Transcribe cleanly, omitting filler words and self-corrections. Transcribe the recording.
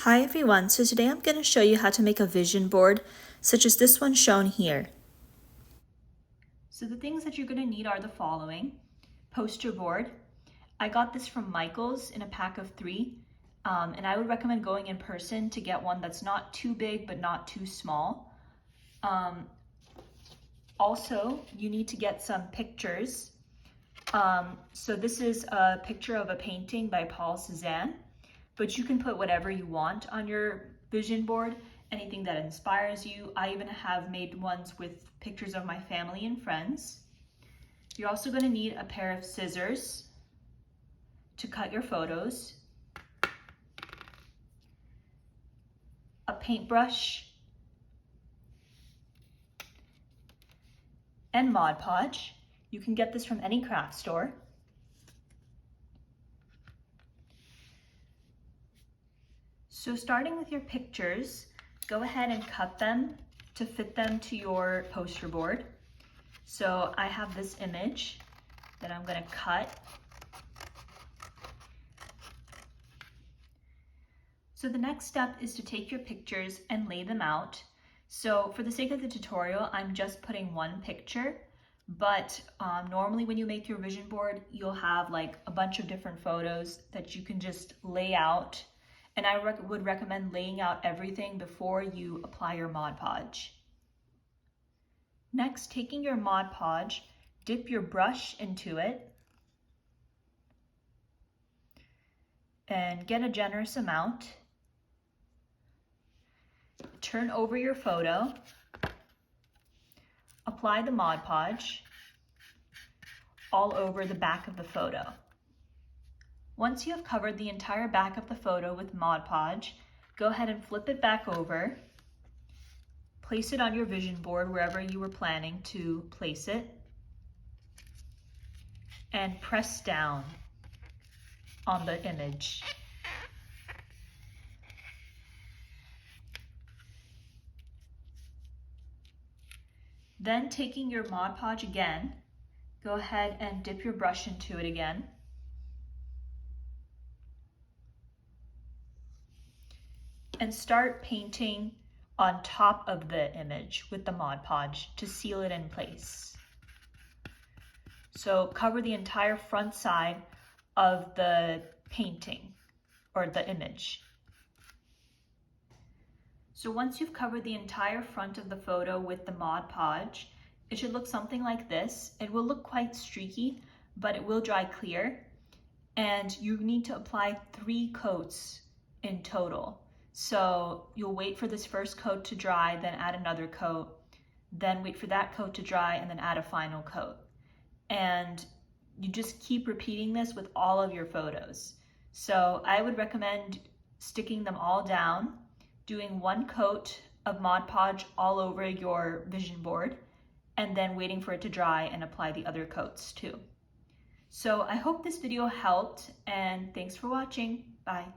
Hi everyone, so today I'm going to show you how to make a vision board such as this one shown here. So the things that you're going to need are the following. Poster board. I got this from Michaels in a pack of 3, and I would recommend going in person to get one that's not too big but not too small. Also, you need to get some pictures. So this is a picture of a painting by Paul Cézanne. But you can put whatever you want on your vision board, anything that inspires you. I even have made ones with pictures of my family and friends. You're also going to need a pair of scissors to cut your photos, a paintbrush, and Mod Podge. You can get this from any craft store. So starting with your pictures, go ahead and cut them to fit them to your poster board. So I have this image that I'm going to cut. So the next step is to take your pictures and lay them out. So for the sake of the tutorial, I'm just putting one picture, but normally when you make your vision board, you'll have like a bunch of different photos that you can just lay out. And I would recommend laying out everything before you apply your Mod Podge. Next, taking your Mod Podge, dip your brush into it and get a generous amount. Turn over your photo, apply the Mod Podge all over the back of the photo. Once you have covered the entire back of the photo with Mod Podge, go ahead and flip it back over, place it on your vision board wherever you were planning to place it, and press down on the image. Then taking your Mod Podge again, go ahead and dip your brush into it again. And start painting on top of the image with the Mod Podge to seal it in place. So cover the entire front side of the painting or the image. So once you've covered the entire front of the photo with the Mod Podge, it should look something like this. It will look quite streaky, but it will dry clear. And you need to apply 3 coats in total. So you'll wait for this first coat to dry, then add another coat, then wait for that coat to dry, and then add a final coat. And you just keep repeating this with all of your photos. So I would recommend sticking them all down, doing 1 coat of Mod Podge all over your vision board, and then waiting for it to dry and apply the other coats too. So I hope this video helped, and thanks for watching. Bye.